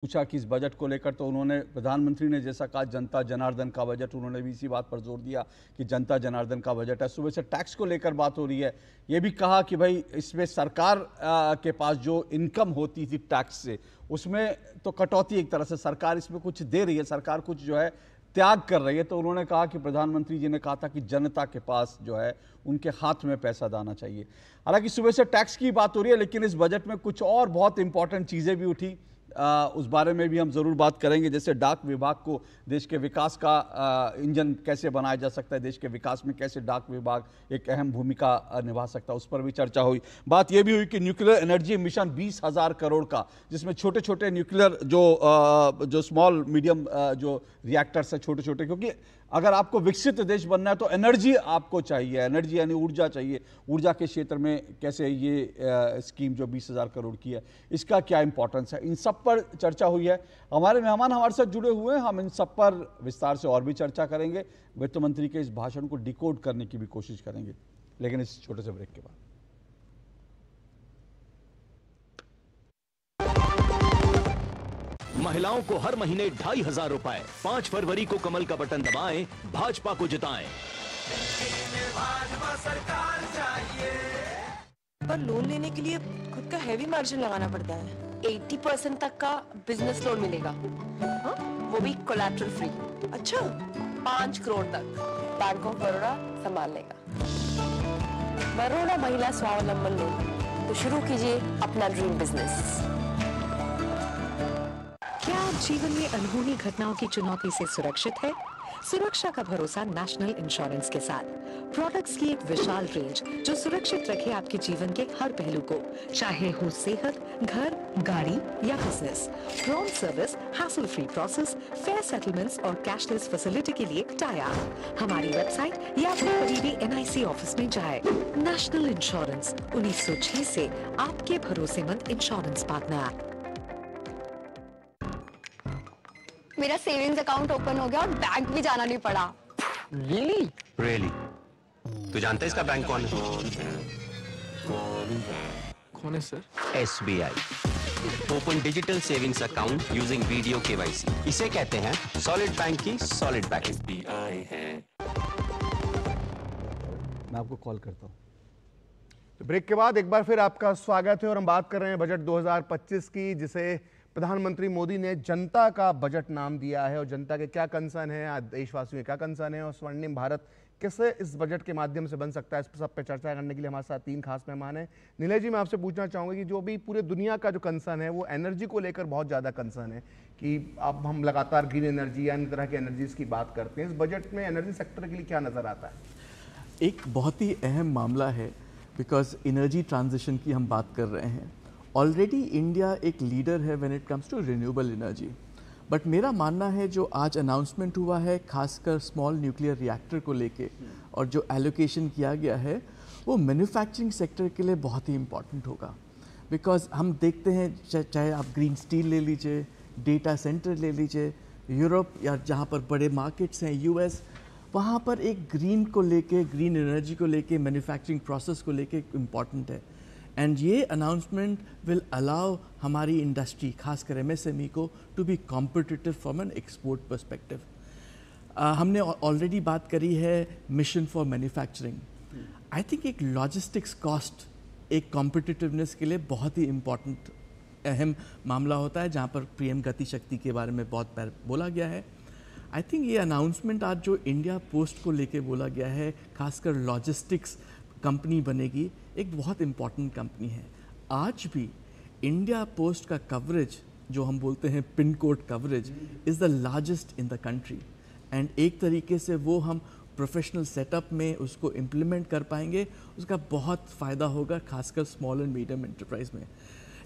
पूछा कि इस बजट को लेकर, तो उन्होंने, प्रधानमंत्री ने जैसा कहा जनता जनार्दन का बजट, उन्होंने भी इसी बात पर जोर दिया कि जनता जनार्दन का बजट है। सुबह से टैक्स को लेकर बात हो रही है, ये भी कहा कि भाई इसमें सरकार के पास जो इनकम होती थी टैक्स से, उसमें तो कटौती, एक तरह से सरकार इसमें कुछ दे रही है, सरकार कुछ जो है त्याग कर रही है। तो उन्होंने कहा कि प्रधानमंत्री जी ने कहा था कि जनता के पास जो है उनके हाथ में पैसा दाना चाहिए। हालांकि सुबह से टैक्स की बात हो रही है, लेकिन इस बजट में कुछ और बहुत इंपॉर्टेंट चीज़ें भी उठी, उस बारे में भी हम ज़रूर बात करेंगे। जैसे डाक विभाग को देश के विकास का इंजन कैसे बनाया जा सकता है, देश के विकास में कैसे डाक विभाग एक अहम भूमिका निभा सकता है, उस पर भी चर्चा हुई। बात यह भी हुई कि न्यूक्लियर एनर्जी मिशन 20,000 करोड़ का, जिसमें छोटे छोटे न्यूक्लियर जो स्मॉल मीडियम जो रिएक्टर्स हैं, छोटे छोटे, क्योंकि अगर आपको विकसित देश बनना है तो एनर्जी आपको चाहिए, एनर्जी यानी ऊर्जा चाहिए। ऊर्जा के क्षेत्र में कैसे ये स्कीम जो 20,000 करोड़ की है, इसका क्या इंपॉर्टेंस है, इन सब पर चर्चा हुई है। हमारे मेहमान हमारे साथ जुड़े हुए हैं, हम इन सब पर विस्तार से और भी चर्चा करेंगे। वित्त मंत्री के इस भाषण को डिकोड करने की भी कोशिश करेंगे, लेकिन इस छोटे से ब्रेक के बाद। महिलाओं को हर महीने 2,500 रुपए। 5 फरवरी को कमल का बटन दबाएं, भाजपा को जिताएं। भाजपा सरकार चाहिए। पर लोन लेने के लिए खुद का हैवी मार्जिन लगाना पड़ता है। 80% तक का बिजनेस लोन मिलेगा, हाँ? वो भी कोलैटरल फ्री। अच्छा, 5 करोड़ तक बैंक ऑफ बड़ौदा संभाल लेगा। बड़ौदा महिला स्वावलंबन लोन, तो शुरू कीजिए अपना ड्रीम बिजनेस। क्या आप जीवन में अनहोनी घटनाओं की चुनौती से सुरक्षित है? सुरक्षा का भरोसा नेशनल इंश्योरेंस के साथ। प्रोडक्ट्स की एक विशाल रेंज जो सुरक्षित रखे आपके जीवन के हर पहलू को, चाहे हो सेहत, घर, गाड़ी या business. Prompt service, hassle free process, fair settlements और कैशलेस फैसिलिटी के लिए टाई अप। हमारी वेबसाइट या अपने करीबी NIC ऑफिस में जाए। नेशनल इंश्योरेंस, 1906 से आपके भरोसेमंद इंश्योरेंस पार्टनर। मेरा सेविंग्स अकाउंट ओपन हो गया और बैंक भी जाना नहीं पड़ा। रियली? तू जानता है इसका बैंक कौन है? कौन है sir? SBI। Open digital savings account using video KYC। इसे कहते हैं सॉलिड बैंक की सॉलिड बैकिंग। मैं आपको कॉल करता हूँ। तो ब्रेक के बाद एक बार फिर आपका स्वागत है और हम बात कर रहे हैं बजट 2025 की, जिसे प्रधानमंत्री मोदी ने जनता का बजट नाम दिया है। और जनता के क्या कंसर्न है, देशवासियों के क्या कंसर्न है और स्वर्णिम भारत कैसे इस बजट के माध्यम से बन सकता है, इस सब पे चर्चा करने के लिए हमारे साथ 3 खास मेहमान हैं। नीलेश जी, मैं आपसे पूछना चाहूँगा कि जो भी पूरे दुनिया का जो कंसर्न है वो एनर्जी को लेकर बहुत ज़्यादा कंसर्न है कि अब हम लगातार ग्रीन एनर्जी या अन्य तरह की एनर्जीज की बात करते हैं। इस बजट में एनर्जी सेक्टर के लिए क्या नज़र आता है? एक बहुत ही अहम मामला है, बिकॉज एनर्जी ट्रांजिशन की हम बात कर रहे हैं। ऑलरेडी इंडिया एक लीडर है when it comes to renewable energy, but मेरा मानना है जो आज अनाउंसमेंट हुआ है खासकर स्मॉल न्यूक्लियर रिएक्टर को लेके और जो एलोकेशन किया गया है वो मैन्युफैक्चरिंग सेक्टर के लिए बहुत ही इम्पॉर्टेंट होगा। बिकॉज हम देखते हैं चाहे आप ग्रीन स्टील ले लीजिए, डेटा सेंटर ले लीजिए, यूरोप या जहाँ पर बड़े मार्केट्स हैं US, वहाँ पर एक ग्रीन को लेके, ग्रीन एनर्जी को लेके, मैन्युफैक्चरिंग प्रोसेस को लेके इम्पॉर्टेंट है। एंड ये अनाउंसमेंट विल अलाउ हमारी इंडस्ट्री खासकर MSME को to be competitive from an export perspective. हमने ऑलरेडी बात करी है mission for manufacturing. I think एक लॉजिस्टिक्स कॉस्ट एक कॉम्पिटिटिवनेस के लिए बहुत ही इम्पॉर्टेंट अहम मामला होता है, जहाँ पर PM गति शक्ति के बारे में बहुत बोला गया है। आई थिंक ये अनाउंसमेंट आज जो इंडिया पोस्ट को लेके बोला गया है, खासकर लॉजिस्टिक्स कंपनी बनेगी, एक बहुत इम्पॉर्टेंट कंपनी है। आज भी इंडिया पोस्ट का कवरेज जो हम बोलते हैं pin code coverage is the largest in the country. And एक तरीके से वो हम प्रोफेशनल सेटअप में उसको इम्प्लीमेंट कर पाएंगे, उसका बहुत फ़ायदा होगा खासकर स्मॉल एंड मीडियम एंटरप्राइज में।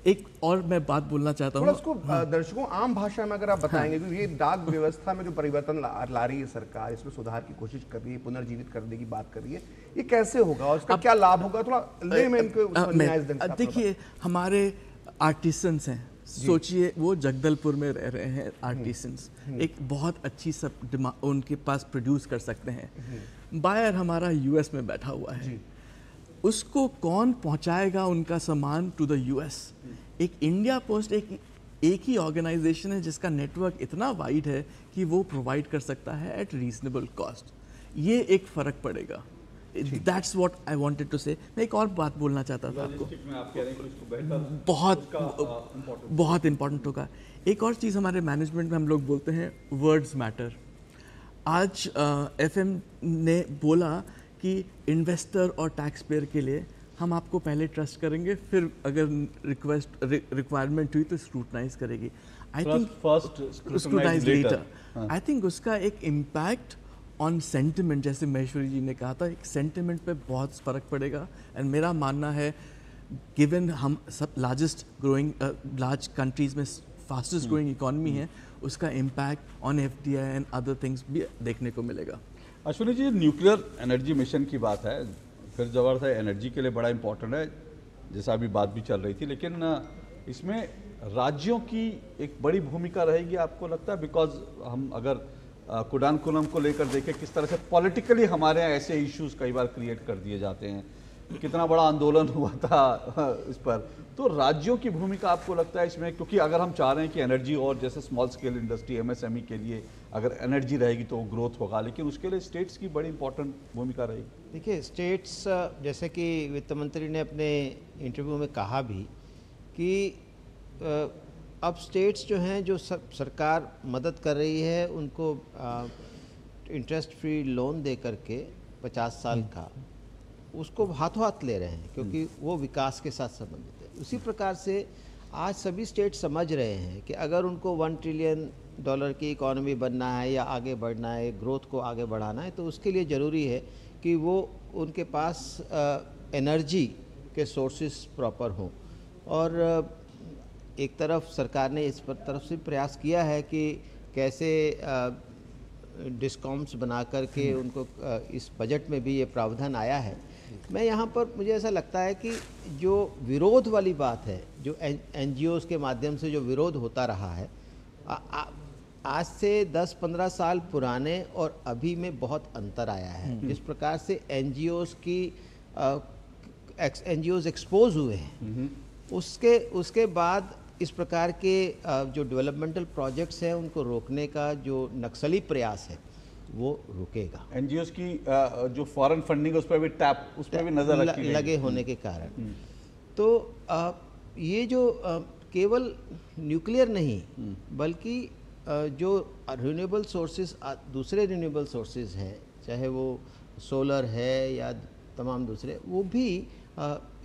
एक और मैं बात बोलना चाहता हूँ, उसको दर्शकों आम भाषा में अगर आप बताएंगे, क्योंकि ये डाक व्यवस्था में जो परिवर्तन ला रही है सरकार, इसमें सुधार की कोशिश कर रही है, पुनर्जीवित करने की बात कर रही है, ये कैसे होगा और उसका क्या लाभ होगा? थोड़ा लेमैन को देखिए, हमारे आर्टिसंस हैं, सोचिए वो जगदलपुर में रह रहे हैं आर्टिसंस, एक बहुत अच्छी सब उनके पास प्रोड्यूस कर सकते हैं। बायर हमारा US में बैठा हुआ है, उसको कौन पहुंचाएगा उनका सामान टू द US? एक इंडिया पोस्ट एक एक ही ऑर्गेनाइजेशन है जिसका नेटवर्क इतना वाइड है कि वो प्रोवाइड कर सकता है एट रीजनेबल कॉस्ट। ये एक फ़र्क पड़ेगा। That's what I wanted to say. मैं एक और बात बोलना चाहता था आपको, बहुत इंपॉर्टेंट होगा। एक और चीज़ हमारे मैनेजमेंट में हम लोग बोलते हैं वर्ड्स मैटर। आज FM ने बोला कि इन्वेस्टर और टैक्स पेयर के लिए हम आपको पहले ट्रस्ट करेंगे, फिर अगर रिक्वायरमेंट हुई तो स्क्रूटनाइज करेगी। I think first scrutinize later. I think उसका एक इम्पैक्ट ऑन सेंटिमेंट, जैसे महेश्वरी जी ने कहा था, एक सेंटिमेंट पे बहुत फ़र्क पड़ेगा। एंड मेरा मानना है गिवन हम सब लार्ज कंट्रीज में फास्टेस्ट ग्रोइंग इकोनॉमी है, उसका impact on FDI and other things भी देखने को मिलेगा। Ashwini ji, nuclear energy mission की बात है, फिर ज़बरदस्त है, एनर्जी के लिए बड़ा इंपॉर्टेंट है, जैसा अभी बात भी चल रही थी, लेकिन इसमें राज्यों की एक बड़ी भूमिका रहेगी आपको लगता है? बिकॉज हम अगर कुडानकुलम को लेकर देखें किस तरह से पॉलिटिकली हमारे यहाँ ऐसे इश्यूज कई बार क्रिएट कर दिए जाते हैं, कितना बड़ा आंदोलन हुआ था इस पर, तो राज्यों की भूमिका आपको लगता है इसमें? क्योंकि अगर हम चाह रहे हैं कि एनर्जी और जैसे स्मॉल स्केल इंडस्ट्री MSME के लिए अगर एनर्जी रहेगी तो ग्रोथ होगा, लेकिन उसके लिए स्टेट्स की बड़ी इंपॉर्टेंट भूमिका रहेगी। देखिए, स्टेट्स जैसे कि वित्त मंत्री ने अपने इंटरव्यू में कहा भी कि अब स्टेट्स जो हैं, जो सरकार मदद कर रही है, उनको इंटरेस्ट फ्री लोन दे करके 50 साल का उसको हाथों हाथ ले रहे हैं, क्योंकि वो विकास के साथ संबंधित है। उसी प्रकार से आज सभी स्टेट समझ रहे हैं कि अगर उनको $1 ट्रिलियन की इकॉनमी बनना है या आगे बढ़ना है, ग्रोथ को आगे बढ़ाना है, तो उसके लिए ज़रूरी है कि वो उनके पास एनर्जी के सोर्सेस प्रॉपर हों। और एक तरफ सरकार ने इस पर तरफ से प्रयास किया है कि कैसे डिस्कॉम्स बना करके उनको इस बजट में भी ये प्रावधान आया है। मैं यहाँ पर मुझे ऐसा लगता है कि जो विरोध वाली बात है, जो NGOs के माध्यम से जो विरोध होता रहा है, आज से 10-15 साल पुराने और अभी में बहुत अंतर आया है। जिस प्रकार से NGOs एक्सपोज हुए हैं, उसके बाद इस प्रकार के जो डेवलपमेंटल प्रोजेक्ट्स हैं उनको रोकने का जो नक्सली प्रयास है वो रुकेगा। NGOs की जो फॉरेन फंडिंग उस पर भी नजर लगे होने के कारण। तो ये जो केवल न्यूक्लियर नहीं बल्कि जो रिन्यूएबल सोर्सेज, दूसरे रिन्यूएबल सोर्सेज हैं, चाहे वो सोलर है या तमाम दूसरे, वो भी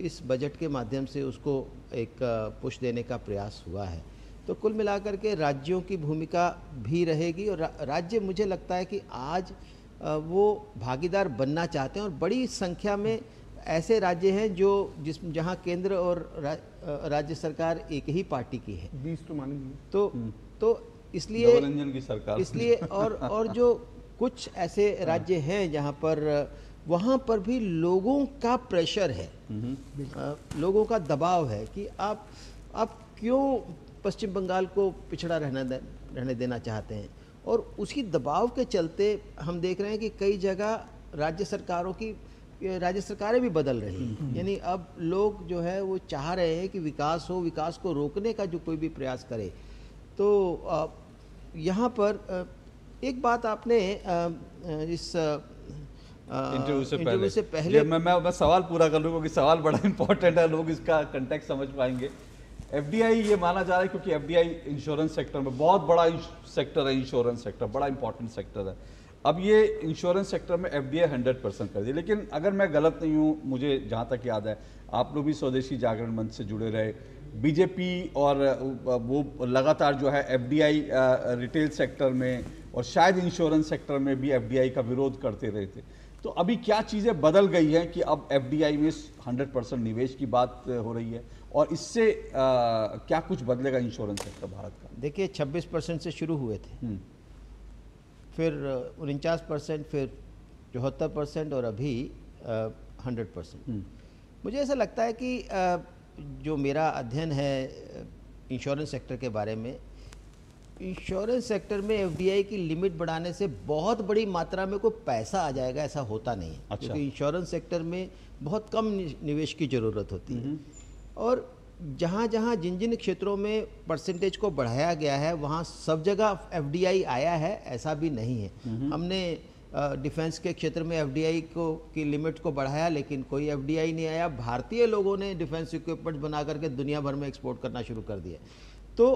इस बजट के माध्यम से उसको एक पुश देने का प्रयास हुआ है। तो कुल मिलाकर के राज्यों की भूमिका भी रहेगी, और राज्य मुझे लगता है कि आज वो भागीदार बनना चाहते हैं, और बड़ी संख्या में ऐसे राज्य हैं जहां केंद्र और राज्य सरकार एक ही पार्टी की है। 20 तो मानेंगे। तो इसलिए डबल इंजन की सरकार, इसलिए और जो कुछ ऐसे राज्य हैं जहां पर वहाँ पर भी लोगों का प्रेशर है, लोगों का दबाव है कि आप क्यों पश्चिम बंगाल को पिछड़ा रहने देना चाहते हैं। और उसी दबाव के चलते हम देख रहे हैं कि कई जगह राज्य सरकारें भी बदल रही हैं। यानी अब लोग जो है वो चाह रहे हैं कि विकास हो, विकास को रोकने का जो कोई भी प्रयास करे। तो यहाँ पर एक बात आपने इस इंटरव्यू से पहले मैं सवाल पूरा कर लूँ, क्योंकि सवाल बड़ा इंपॉर्टेंट है, लोग इसका कंटेक्स्ट समझ पाएंगे। FDI ये माना जा रहा है क्योंकि FDI इंश्योरेंस सेक्टर में बहुत बड़ा सेक्टर है, इंश्योरेंस सेक्टर बड़ा इंपॉर्टेंट सेक्टर है। अब ये इंश्योरेंस सेक्टर में FDI 100% कर दी, लेकिन अगर मैं गलत नहीं हूँ, मुझे जहाँ तक याद है आप लोग भी स्वदेशी जागरण मंच से जुड़े रहे, बीजेपी और वो लगातार जो है FDI रिटेल सेक्टर में और शायद इंश्योरेंस सेक्टर में भी FDI का विरोध करते रहे थे। तो अभी क्या चीज़ें बदल गई हैं कि अब FDI में 100% निवेश की बात हो रही है, और इससे क्या कुछ बदलेगा इंश्योरेंस सेक्टर भारत का? देखिए, 26% से शुरू हुए थे, फिर 49%, फिर 74% और अभी 100%। मुझे ऐसा लगता है कि जो मेरा अध्ययन है इंश्योरेंस सेक्टर के बारे में, इंश्योरेंस सेक्टर में FDI की लिमिट बढ़ाने से बहुत बड़ी मात्रा में कोई पैसा आ जाएगा, ऐसा होता नहीं है। क्योंकि इंश्योरेंस सेक्टर में बहुत कम निवेश की ज़रूरत होती है। और जहाँ जहाँ जिन जिन क्षेत्रों में परसेंटेज को बढ़ाया गया है वहाँ सब जगह एफडीआई आया है, ऐसा भी नहीं है। हमने डिफेंस के क्षेत्र में एफडीआई को की लिमिट को बढ़ाया, लेकिन कोई एफडीआई नहीं आया। भारतीय लोगों ने डिफेंस इक्विपमेंट बना करके दुनिया भर में एक्सपोर्ट करना शुरू कर दिया। तो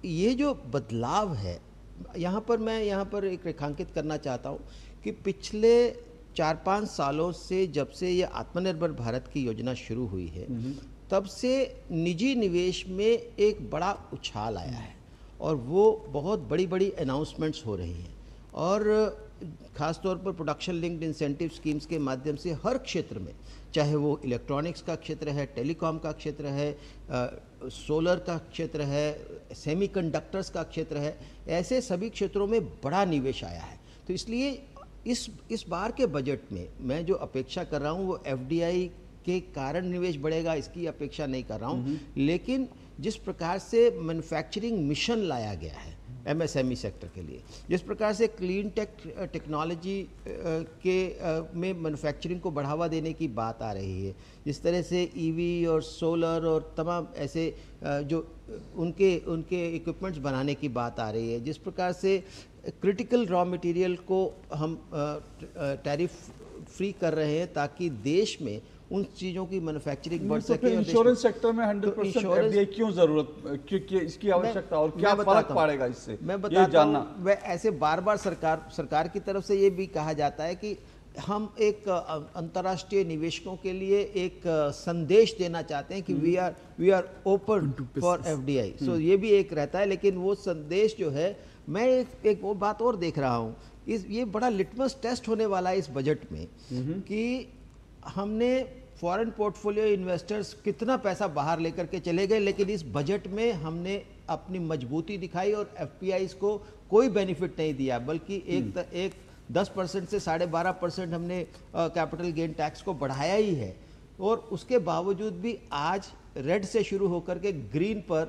ये जो बदलाव है, मैं यहाँ पर एक रेखांकित करना चाहता हूँ कि पिछले 4-5 सालों से जब से ये आत्मनिर्भर भारत की योजना शुरू हुई है, तब से निजी निवेश में एक बड़ा उछाल आया है और वो बहुत बड़ी बड़ी अनाउंसमेंट्स हो रही हैं। और ख़ास तौर पर प्रोडक्शन लिंक्ड इंसेंटिव स्कीम्स के माध्यम से हर क्षेत्र में, चाहे वो इलेक्ट्रॉनिक्स का क्षेत्र है, टेलीकॉम का क्षेत्र है, सोलर का क्षेत्र है, सेमीकंडक्टर्स का क्षेत्र है, ऐसे सभी क्षेत्रों में बड़ा निवेश आया है। तो इसलिए इस बार के बजट में मैं जो अपेक्षा कर रहा हूँ वो एफडीआई के कारण निवेश बढ़ेगा, इसकी अपेक्षा नहीं कर रहा हूँ। लेकिन जिस प्रकार से मैन्युफैक्चरिंग मिशन लाया गया है एमएसएमई सेक्टर के लिए, जिस प्रकार से क्लीन टेक्नोलॉजी में मैन्युफैक्चरिंग को बढ़ावा देने की बात आ रही है, जिस तरह से ईवी और सोलर और तमाम ऐसे जो उनके इक्विपमेंट्स बनाने की बात आ रही है, जिस प्रकार से क्रिटिकल रॉ मटेरियल को हम टैरिफ फ्री कर रहे हैं ताकि देश में उन चीज़ों की मैन्युफैक्चरिंग बढ़ सके। इंश्योरेंस सेक्टर में 100% एफडीआई क्यों जरूरत, क्योंकि इसकी आवश्यकता और क्या फर्क पड़ेगा इससे, मैं बताता हूँ। वह ऐसे बार बार सरकार की तरफ से ये भी कहा जाता है कि हम एक अंतर्राष्ट्रीय निवेशकों के लिए एक संदेश देना चाहते हैं कि we are open for FDI. So ये भी एक रहता है, लेकिन वो संदेश जो है, मैं एक वो बात और देख रहा हूँ, ये बड़ा लिटमस टेस्ट होने वाला है इस बजट में कि हमने फॉरेन पोर्टफोलियो इन्वेस्टर्स कितना पैसा बाहर लेकर के चले गए, लेकिन इस बजट में हमने अपनी मजबूती दिखाई और एफपीआईज को कोई बेनिफिट नहीं दिया, बल्कि एक 10% से 12.5% हमने कैपिटल गेन टैक्स को बढ़ाया ही है। और उसके बावजूद भी आज रेड से शुरू होकर के ग्रीन पर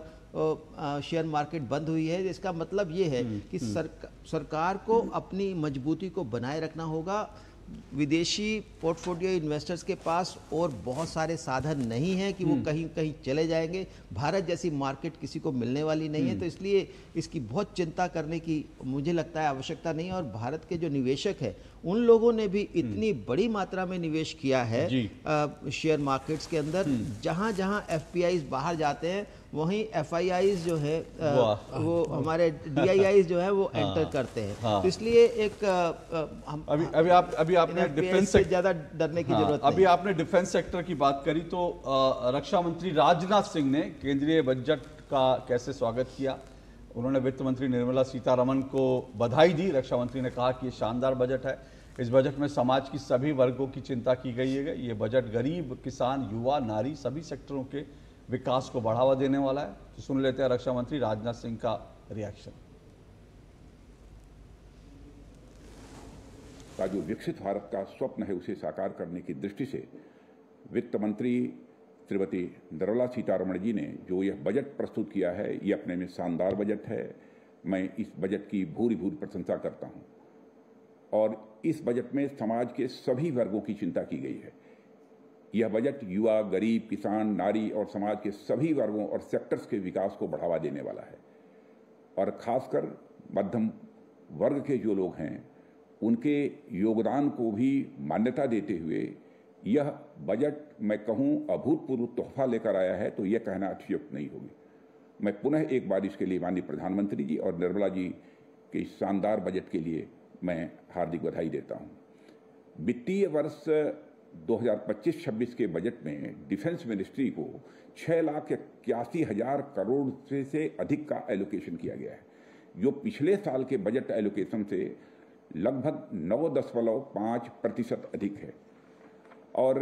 शेयर मार्केट बंद हुई है। इसका मतलब ये है कि सरकार को अपनी मजबूती को बनाए रखना होगा। विदेशी पोर्टफोलियो इन्वेस्टर्स के पास और बहुत सारे साधन नहीं हैं कि वो कहीं कहीं चले जाएंगे। भारत जैसी मार्केट किसी को मिलने वाली नहीं है, तो इसलिए इसकी बहुत चिंता करने की मुझे लगता है आवश्यकता नहीं है। और भारत के जो निवेशक हैं उन लोगों ने भी इतनी बड़ी मात्रा में निवेश किया है शेयर मार्केट्स के अंदर। जहां जहां एफपीआईज बाहर जाते हैं वहीं एफआईआईज जो है वो हमारे डीआईआईज जो है वो एंटर करते हैं। तो इसलिए एक अभी आपने डिफेंस से ज्यादा डरने की जरूरत नहीं। अभी आपने डिफेंस सेक्टर की बात करी तो रक्षा मंत्री राजनाथ सिंह ने केंद्रीय बजट का कैसे स्वागत किया। उन्होंने वित्त मंत्री निर्मला सीतारमण को बधाई दी। रक्षा मंत्री ने कहा कि ये शानदार बजट है, इस बजट में समाज की सभी वर्गों की चिंता की गई है। ये बजट गरीब, किसान, युवा, नारी सभी सेक्टरों के विकास को बढ़ावा देने वाला है। तो सुन लेते हैं रक्षा मंत्री राजनाथ सिंह का रिएक्शन। का जो विकसित भारत का स्वप्न है उसे साकार करने की दृष्टि से वित्त मंत्री श्रीमती निर्मला सीतारमण जी ने जो यह बजट प्रस्तुत किया है, ये अपने में शानदार बजट है। मैं इस बजट की भूरी भूरी प्रशंसा करता हूं। और इस बजट में समाज के सभी वर्गों की चिंता की गई है। यह बजट युवा, गरीब, किसान, नारी और समाज के सभी वर्गों और सेक्टर्स के विकास को बढ़ावा देने वाला है। और खासकर मध्यम वर्ग के जो लोग हैं उनके योगदान को भी मान्यता देते हुए यह बजट मैं कहूं अभूतपूर्व तोहफा लेकर आया है, तो यह कहना अतिशयोक्ति नहीं होगी। मैं पुनः एक बार इसके लिए माननीय प्रधानमंत्री जी और निर्मला जी के इस शानदार बजट के लिए मैं हार्दिक बधाई देता हूं। वित्तीय वर्ष 2025-26 के बजट में डिफेंस मिनिस्ट्री को 6,81,000 करोड़ से अधिक का एलोकेशन किया गया है, जो पिछले साल के बजट एलोकेशन से लगभग 9.5% अधिक है। और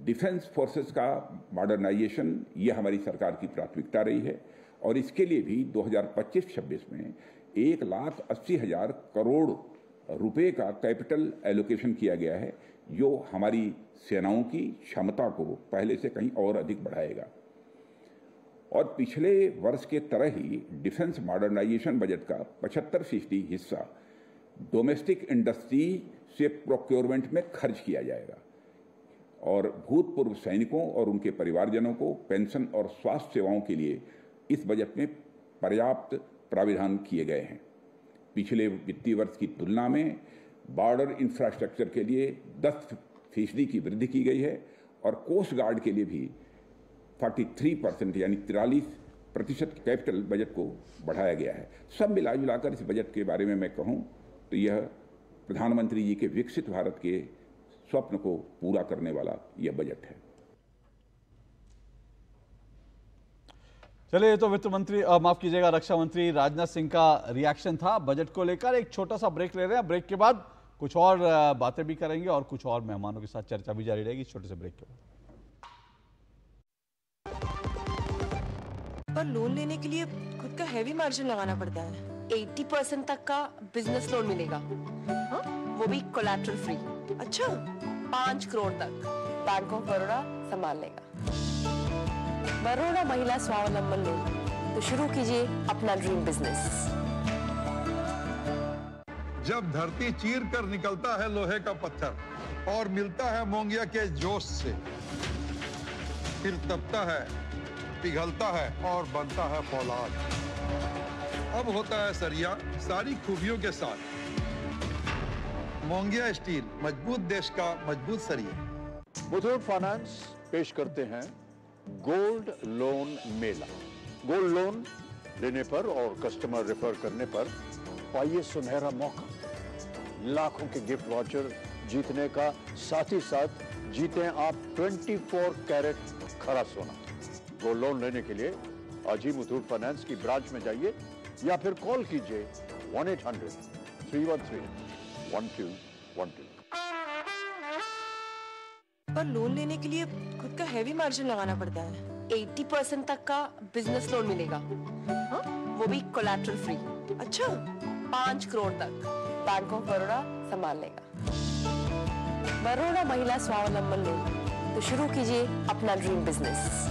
डिफेंस फोर्सेस का मॉडर्नाइजेशन ये हमारी सरकार की प्राथमिकता रही है। और इसके लिए भी 2025-26 में 1,80,000 करोड़ रुपए का कैपिटल एलोकेशन किया गया है, जो हमारी सेनाओं की क्षमता को पहले से कहीं और अधिक बढ़ाएगा। और पिछले वर्ष के तरह ही डिफेंस मॉडर्नाइजेशन बजट का 75% हिस्सा डोमेस्टिक इंडस्ट्री से प्रोक्योरमेंट में खर्च किया जाएगा। और भूतपूर्व सैनिकों और उनके परिवारजनों को पेंशन और स्वास्थ्य सेवाओं के लिए इस बजट में पर्याप्त प्राविधान किए गए हैं। पिछले वित्तीय वर्ष की तुलना में बॉर्डर इंफ्रास्ट्रक्चर के लिए 10% की वृद्धि की गई है और कोस्ट गार्ड के लिए भी 43% यानी 43% कैपिटल बजट को बढ़ाया गया है। सब मिला जुलाकर इस बजट के बारे में मैं कहूं तो यह प्रधानमंत्री जी के विकसित भारत के स्वप्न को पूरा करने वाला यह बजट है। चलिए, ये तो वित्त मंत्री माफ कीजिएगा रक्षा मंत्री राजनाथ सिंह का रिएक्शन था बजट को लेकर। एक छोटा सा ब्रेक ले रहे हैं, ब्रेक के बाद कुछ और बातें भी करेंगे और कुछ और मेहमानों के साथ चर्चा भी जारी रहेगी छोटे से ब्रेक के बाद। पर लोन लेने के लिए खुद का हैवी मार्जिन लगाना पड़ता है। 80% तक का बिजनेस लोन मिलेगा, हाँ? वो भी कोलैटरल फ्री। अच्छा, 5 करोड़ तक बैंक ऑफ बड़ौदा संभाल लेगा। बड़ौदा महिला स्वावलंबन लोन, तो शुरू कीजिए अपना ड्रीम बिजनेस। जब धरती चीर कर निकलता है लोहे का पत्थर और मिलता है मोंगिया के जोश से, फिर तपता है, पिघलता है और बनता है फौलाद। अब होता है सरिया सारी खूबियों के साथ। मोंगिया स्टील, मजबूत देश का मजबूत सरिया। मुथूट फाइनेंस पेश करते हैं गोल्ड लोन मेला। गोल्ड लोन लेने पर और कस्टमर रेफर करने पर पाइए सुनहरा मौका, लाखों के गिफ्ट वाउचर जीतने का, साथ ही साथ जीतें आप 24 कैरेट खरा सोना। गोल्ड लोन लेने के लिए आज ही मुथूट फाइनेंस की ब्रांच में जाइए या फिर कॉल कीजिए 1-800-313-1212। पर लोन लेने के लिए खुद का हैवी मार्जिन लगाना पड़ता है। 80% तक का बिजनेस लोन मिलेगा, हाँ? वो भी कोलैटरल फ्री। अच्छा, 5 करोड़ तक बैंक ऑफ बड़ौदा संभाल लेगा। बड़ौदा महिला स्वावलंबन लोन, तो शुरू कीजिए अपना ड्रीम बिजनेस।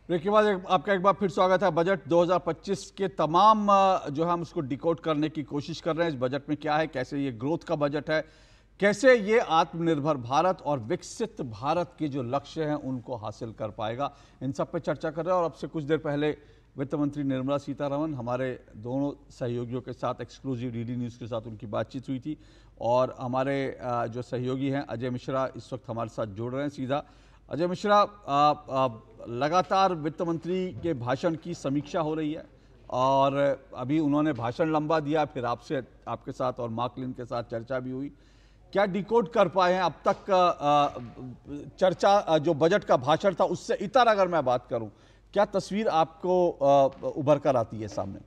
ब्रेक के बाद आपका एक बार फिर स्वागत है। बजट 2025 के तमाम जो है हम उसको डिकोड करने की कोशिश कर रहे हैं। इस बजट में क्या है, कैसे ये ग्रोथ का बजट है, कैसे ये आत्मनिर्भर भारत और विकसित भारत के जो लक्ष्य हैं उनको हासिल कर पाएगा, इन सब पे चर्चा कर रहे हैं। और अब से कुछ देर पहले वित्त मंत्री निर्मला सीतारमण, हमारे दोनों सहयोगियों के साथ एक्सक्लूसिव डीडी न्यूज़ के साथ उनकी बातचीत हुई थी। और हमारे जो सहयोगी हैं अजय मिश्रा इस वक्त हमारे साथ जुड़ रहे हैं सीधा। अजय मिश्रा, लगातार वित्त मंत्री के भाषण की समीक्षा हो रही है और अभी उन्होंने भाषण लंबा दिया, फिर आपके साथ और मार्कलिन के साथ चर्चा भी हुई। क्या डिकोड कर पाए हैं अब तक चर्चा, जो बजट का भाषण था उससे इतर अगर मैं बात करूं, क्या तस्वीर आपको उभर कर आती है सामने?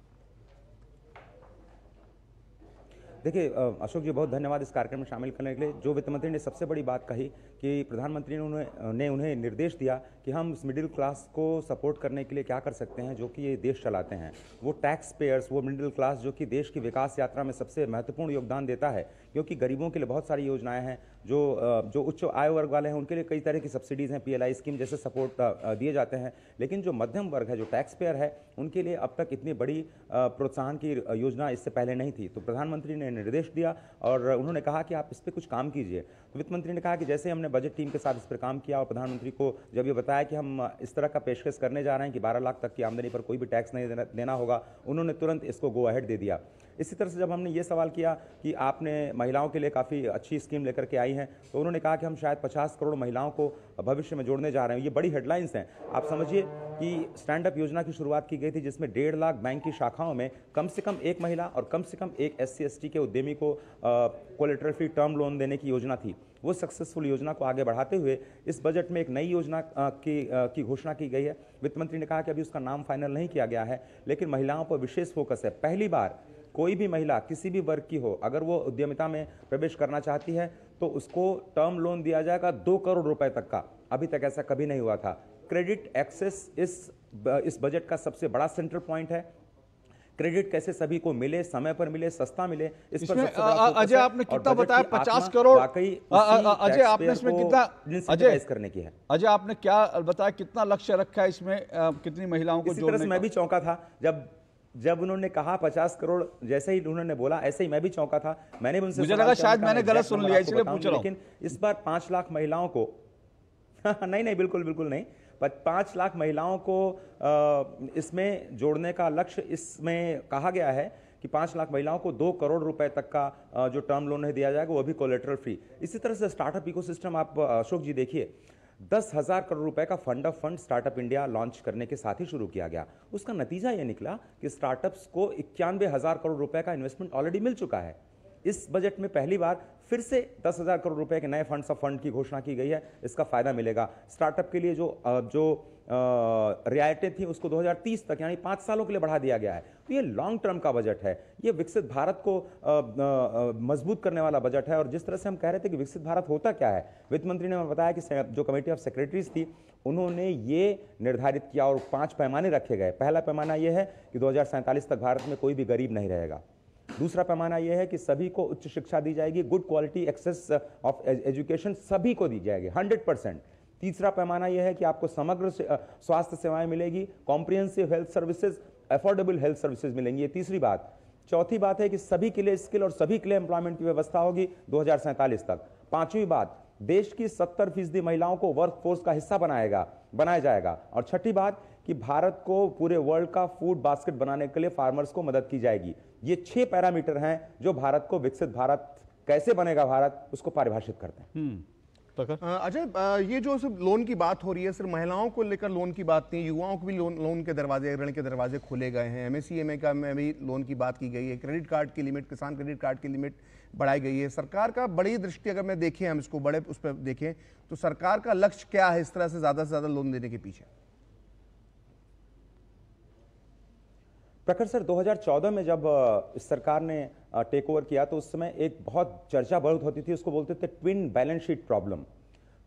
देखिए अशोक जी, बहुत धन्यवाद इस कार्यक्रम में शामिल करने के लिए। जो वित्त मंत्री ने सबसे बड़ी बात कही कि प्रधानमंत्री ने उन्हें निर्देश दिया कि हम इस मिडिल क्लास को सपोर्ट करने के लिए क्या कर सकते हैं, जो कि ये देश चलाते हैं। वो टैक्स पेयर्स, वो मिडिल क्लास जो कि देश की विकास यात्रा में सबसे महत्वपूर्ण योगदान देता है, क्योंकि गरीबों के लिए बहुत सारी योजनाएं हैं। जो उच्च आय वर्ग वाले हैं उनके लिए कई तरह की सब्सिडीज़ हैं, PLI स्कीम जैसे सपोर्ट दिए जाते हैं। लेकिन जो मध्यम वर्ग है, जो टैक्स पेयर है, उनके लिए अब तक इतनी बड़ी प्रोत्साहन की योजना इससे पहले नहीं थी। तो प्रधानमंत्री ने निर्देश दिया और उन्होंने कहा कि आप इस पर कुछ काम कीजिए। तो वित्त मंत्री ने कहा कि जैसे हमने बजट टीम के साथ इस पर काम किया और प्रधानमंत्री को जब ये बताया कि हम इस तरह का पेशकश करने जा रहे हैं कि 12 लाख तक की आमदनी पर कोई भी टैक्स नहीं देना होगा, उन्होंने तुरंत इसको गो अहेड दे दिया। इसी तरह से जब हमने ये सवाल किया कि आपने महिलाओं के लिए काफ़ी अच्छी स्कीम लेकर के आई हैं, तो उन्होंने कहा कि हम शायद 50 करोड़ महिलाओं को भविष्य में जोड़ने जा रहे हैं। ये बड़ी हेडलाइंस हैं। आप समझिए कि स्टैंड अप योजना की शुरुआत की गई थी, जिसमें 1.5 लाख बैंक की शाखाओं में कम से कम एक महिला और कम से कम एक SC/ST के उद्यमी को कोलेटरल फ्री टर्म लोन देने की योजना थी। वो सक्सेसफुल योजना को आगे बढ़ाते हुए इस बजट में एक नई योजना की घोषणा की गई है। वित्त मंत्री ने कहा कि अभी उसका नाम फाइनल नहीं किया गया है, लेकिन महिलाओं पर विशेष फोकस है। पहली बार कोई भी महिला किसी भी वर्ग की हो, अगर वो उद्यमिता में प्रवेश करना चाहती है तो उसको टर्म लोन दिया जाएगा 2 करोड़ रुपए तक का। अभी तक ऐसा कभी नहीं हुआ था। क्रेडिट एक्सेस इस बजट का सबसे बड़ा सेंट्रल पॉइंट है। क्रेडिट कैसे सभी को मिले, समय पर मिले, सस्ता मिले, इस पर अजय आपने कितना बताया? 50 करोड़। अजय आपने इसमें कितना करने की है? अजय आपने क्या बताया, कितना लक्ष्य रखा है इसमें, कितनी महिलाओं को जोड़ने का? मैं भी चौंका था जब जब उन्होंने कहा 50 करोड़, जैसे ही उन्होंने बोला ऐसे ही मैं भी चौंका था। मैंने भी उनसे मुझे लगा शायद मैंने गलत सुन लिया, इसलिए पूछ रहा हूं। लेकिन इस बार 5 लाख महिलाओं को नहीं बिल्कुल नहीं, 5 लाख महिलाओं को इसमें जोड़ने का लक्ष्य इसमें कहा गया है कि 5 लाख महिलाओं को 2 करोड़ रुपए तक का जो टर्म लोन है दिया जाएगा, वो भी कोलेटरल फ्री। इसी तरह से स्टार्टअप इकोसिस्टम आप अशोक जी देखिए, 10,000 करोड़ रुपए का fund of fund startup India launch करने के साथ ही शुरू किया गया। उसका नतीजा यह निकला कि स्टार्टअप्स को 91,000 करोड़ रुपए का इन्वेस्टमेंट ऑलरेडी मिल चुका है। इस बजट में पहली बार फिर से 10,000 करोड़ रुपए के नए फंड्स ऑफ फंड की घोषणा की गई है। इसका फायदा मिलेगा स्टार्टअप के लिए। जो रियायतें थी उसको 2030 तक यानी 5 सालों के लिए बढ़ा दिया गया है। तो ये लॉन्ग टर्म का बजट है, ये विकसित भारत को मजबूत करने वाला बजट है। और जिस तरह से हम कह रहे थे कि विकसित भारत होता क्या है, वित्त मंत्री ने बताया कि जो कमेटी ऑफ सेक्रेटरीज थी उन्होंने ये निर्धारित किया और 5 पैमाने रखे गए। पहला पैमाना ये है कि 2047 तक भारत में कोई भी गरीब नहीं रहेगा। दूसरा पैमाना यह है कि सभी को उच्च शिक्षा दी जाएगी, good quality access of education सभी को दी जाएगी 100%। तीसरा पैमाना यह है कि आपको समग्र स्वास्थ्य सेवाएं मिलेगी, comprehensive health services, affordable health services मिलेंगी, ये तीसरी बात। चौथी बात है कि सभी के लिए स्किल और सभी के लिए एम्प्लॉयमेंट की व्यवस्था होगी 2047 तक। पांचवी बात, देश की 70% महिलाओं को वर्कफोर्स का हिस्सा बनाया जाएगा। और छठी बात कि भारत को पूरे वर्ल्ड का फूड बास्केट बनाने के लिए फार्मर्स को मदद की जाएगी। ये 6 पैरामीटर हैं जो भारत को विकसित भारत कैसे बनेगा भारत उसको परिभाषित करते हैं। अजय, ये जो सिर्फ लोन की बात हो रही है, सिर्फ महिलाओं को लेकर लोन की बात नहीं, युवाओं को भी लोन के दरवाजे, ऋण के दरवाजे खोले गए हैं। MSCMA का में भी लोन की बात की गई है। क्रेडिट कार्ड की लिमिट, किसान क्रेडिट कार्ड की लिमिट बढ़ाई गई है। सरकार का बड़ी दृष्टि अगर मैं देखें, हम इसको बड़े उस पर देखें तो सरकार का लक्ष्य क्या है इस तरह से ज्यादा लोन देने के पीछे? प्रखर सर, 2014 में जब इस सरकार ने टेक ओवर किया तो उस समय एक बहुत चर्चा बहुत होती थी, उसको बोलते थे twin balance sheet problem.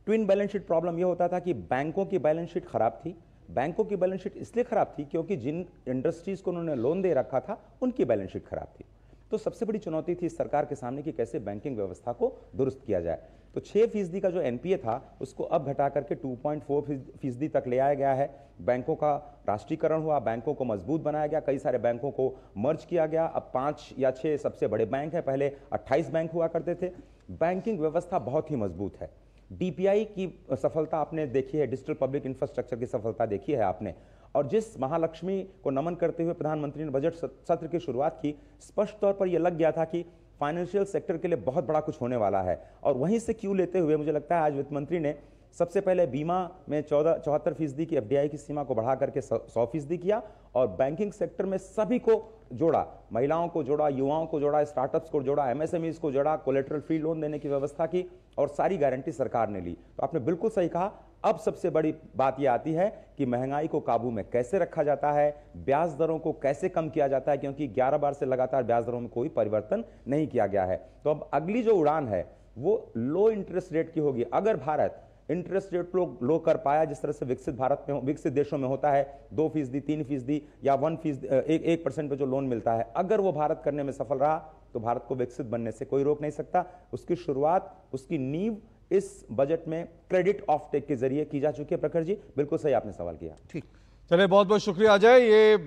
Twin balance sheet problem यह होता था कि बैंकों की बैलेंस शीट खराब थी। बैंकों की बैलेंस शीट इसलिए खराब थी क्योंकि जिन इंडस्ट्रीज को उन्होंने लोन दे रखा था उनकी बैलेंस शीट खराब थी। तो सबसे बड़ी चुनौती थी इस सरकार के सामने कि कैसे बैंकिंग व्यवस्था को दुरुस्त किया जाए। तो 6% का जो NPA था उसको अब घटा करके 2.4% तक ले आया गया है। बैंकों का राष्ट्रीयकरण हुआ, बैंकों को मजबूत बनाया गया, कई सारे बैंकों को मर्ज किया गया। अब 5 या 6 सबसे बड़े बैंक हैं, पहले 28 बैंक हुआ करते थे। बैंकिंग व्यवस्था बहुत ही मजबूत है। DPI की सफलता आपने देखी है, डिजिटल पब्लिक इंफ्रास्ट्रक्चर की सफलता देखी है आपने। और जिस महालक्ष्मी को नमन करते हुए प्रधानमंत्री ने बजट सत्र की शुरुआत की, स्पष्ट तौर पर यह लग गया था कि फाइनेंशियल सेक्टर के लिए बहुत बड़ा कुछ होने वाला है। और वहीं से क्यों लेते हुए मुझे लगता है आज वित्त मंत्री ने सबसे पहले बीमा में 74% की FDI की सीमा को बढ़ा करके 100% किया और बैंकिंग सेक्टर में सभी को जोड़ा, महिलाओं को जोड़ा, युवाओं को जोड़ा, स्टार्टअप्स को जोड़ा, MSMEs को जोड़ा, कोलेटरल फ्री लोन देने की व्यवस्था की और सारी गारंटी सरकार ने ली। तो आपने बिल्कुल सही कहा। अब सबसे बड़ी बात यह आती है कि महंगाई को काबू में कैसे रखा जाता है, ब्याज दरों को कैसे कम किया जाता है, क्योंकि 11 बार से लगातार ब्याज दरों में कोई परिवर्तन नहीं किया गया है। तो अब अगली जो उड़ान है वो लो इंटरेस्ट रेट की होगी। अगर भारत इंटरेस्ट रेट लो कर पाया जिस तरह से विकसित देशों में होता है, 2%, 3% या 1% पे जो लोन मिलता है, अगर वो भारत करने में सफल रहा तो भारत को विकसित बनने से कोई रोक नहीं सकता। उसकी शुरुआत, उसकी नींव इस बजट में क्रेडिट ऑफ टेक के जरिए की जा चुकी है। प्रखर जी, बिल्कुल सही आपने सवाल किया। ठीक, चलिए, बहुत बहुत शुक्रिया अजय। ये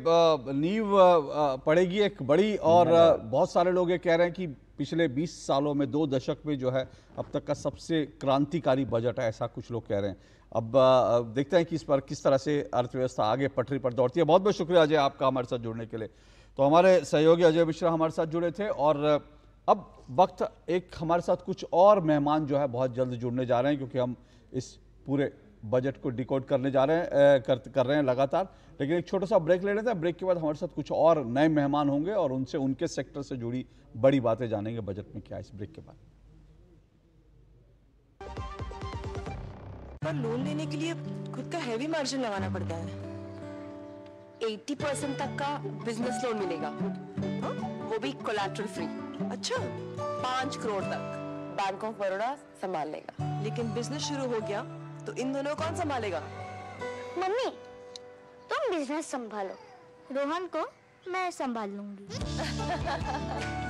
नींव पड़ेगी एक बड़ी, और बहुत सारे लोग ये कह रहे हैं कि पिछले 20 सालों में, 2 दशक में जो है अब तक का सबसे क्रांतिकारी बजट है, ऐसा कुछ लोग कह रहे हैं। अब देखते हैं कि इस पर किस तरह से अर्थव्यवस्था आगे पटरी पर दौड़ती है। बहुत बहुत शुक्रिया अजय आपका हमारे साथ जुड़ने के लिए। तो हमारे सहयोगी अजय मिश्रा हमारे साथ जुड़े थे, और अब वक्त एक हमारे साथ कुछ और मेहमान जो है बहुत जल्द जुड़ने जा रहे हैं, क्योंकि हम इस पूरे बजट को डिकोड करने जा रहे हैं कर रहे हैं लगातार। लेकिन एक छोटा सा ब्रेक ले लेते हैं। ब्रेक के बाद हमारे साथ कुछ और नए मेहमान होंगे और उनसे उनके सेक्टर से जुड़ी बड़ी बातें जानेंगे बजट में क्या है। इस ब्रेक के बाद पर लोन लेने के लिए खुद का हैवी मार्जिन लगाना पड़ता है। 80% तक का बिजनेस लोन मिलेगा, वो भी कोलैटरल फ्री। अच्छा, 5 करोड़ तक बैंक ऑफ बड़ौदा संभाल लेगा। लेकिन बिजनेस शुरू हो गया तो इन दोनों कौन संभालेगा? मम्मी, तुम बिजनेस संभालो, रोहन को मैं संभाल लूंगी।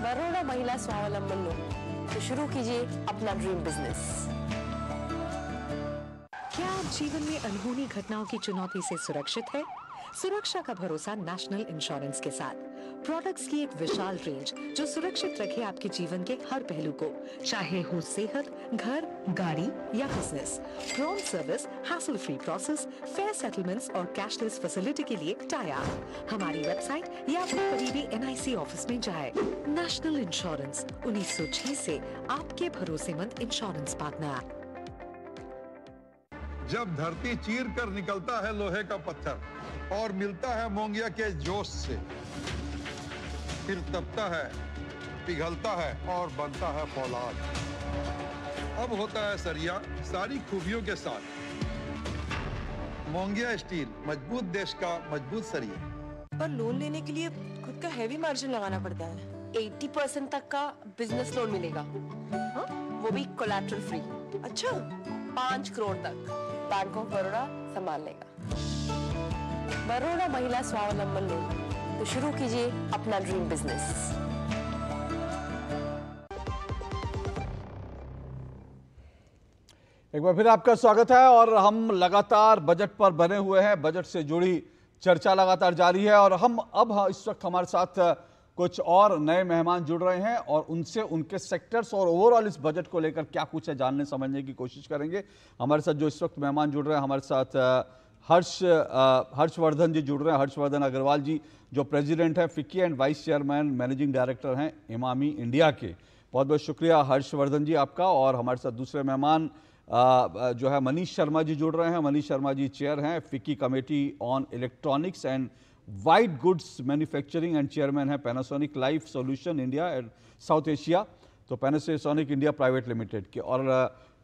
बड़ौदा महिला स्वावलंबन लोन, तो शुरू कीजिए अपना ड्रीम बिजनेस। क्या आप जीवन में अनहोनी घटनाओं की चुनौती से सुरक्षित है? सुरक्षा का भरोसा नेशनल इंश्योरेंस के साथ। प्रोडक्ट्स की एक विशाल रेंज जो सुरक्षित रखे आपके जीवन के हर पहलू को, चाहे हो सेहत, घर, गाड़ी या business. Prompt service, hassle free process, fair settlements और कैशलेस फैसिलिटी के लिए टाई अप। हमारी वेबसाइट या अपने करीबी NIC ऑफिस में जाए। नेशनल इंश्योरेंस 1906 से आपके भरोसेमंद इंश्योरेंस पार्टनर। जब धरती चीर कर निकलता है लोहे का पत्थर और मिलता है मोंगिया के जोश से, फिर तपता है, पिघलता है और बनता है फौलाद। अब होता है सरिया सारी खूबियों के साथ। मोंगिया स्टील, मजबूत देश का मजबूत सरिया। पर लोन लेने के लिए खुद का हैवी मार्जिन लगाना पड़ता है। 80% तक का बिजनेस लोन मिलेगा, हाँ? वो भी कोलैटरल फ्री। अच्छा, 5 करोड़ तक बैंक ऑफ बड़ौदा संभाल लेगा। बड़ौदा महिला स्वावलंबन लोन, तो शुरू कीजिए अपना ड्रीम बिजनेस। एक बार फिर आपका स्वागत है और हम लगातार बजट पर बने हुए हैं। बजट से जुड़ी चर्चा लगातार जारी है और हम अब इस वक्त हमारे साथ कुछ और नए मेहमान जुड़ रहे हैं और उनसे उनके सेक्टर्स और ओवरऑल इस बजट को लेकर क्या कुछ है जानने समझने की कोशिश करेंगे। हमारे साथ जो इस वक्त मेहमान जुड़ रहे हैं, हमारे साथ हर्षवर्धन जी जुड़ रहे हैं। हर्षवर्धन अग्रवाल जी जो प्रेसिडेंट हैं FICCI and vice chairman managing director हैं इमामी इंडिया के। बहुत बहुत शुक्रिया हर्षवर्धन जी आपका। और हमारे साथ दूसरे मेहमान जो है मनीष शर्मा जी जुड़ रहे हैं। मनीष शर्मा जी चेयर हैं FICCI committee on electronics and white goods manufacturing and chairman है Panasonic life solution India and south Asia, तो पैनासोनिक इंडिया प्राइवेट लिमिटेड के। और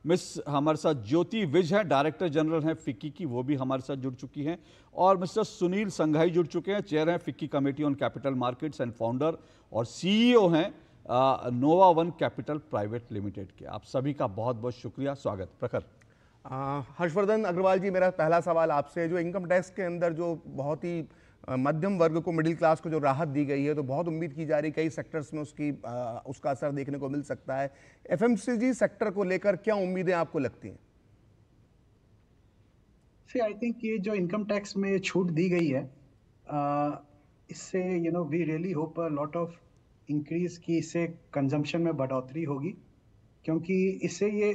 मिस हमारे साथ ज्योति विज है, डायरेक्टर जनरल हैं फिक्की की, वो भी हमारे साथ जुड़ चुकी हैं। और मिस्टर सुनील संघाई जुड़ चुके हैं, चेयर हैं FICCI committee on capital markets and founder और CEO हैं नोवा वन कैपिटल प्राइवेट लिमिटेड के। आप सभी का बहुत बहुत शुक्रिया, स्वागत। प्रखर। हर्षवर्धन अग्रवाल जी, मेरा पहला सवाल आपसे, जो इनकम टैक्स के अंदर जो बहुत ही मध्यम वर्ग को, मिडिल क्लास को जो राहत दी गई है, तो बहुत उम्मीद की जा रही है कई सेक्टर्स में उसका असर देखने को मिल सकता है। FMCG सेक्टर को लेकर क्या उम्मीदें आपको लगती हैं? आई थिंक ये जो इनकम टैक्स में छूट दी गई है, इससे we really hope a lot of increase की, इससे कंजम्पशन में बढ़ोतरी होगी, क्योंकि इससे ये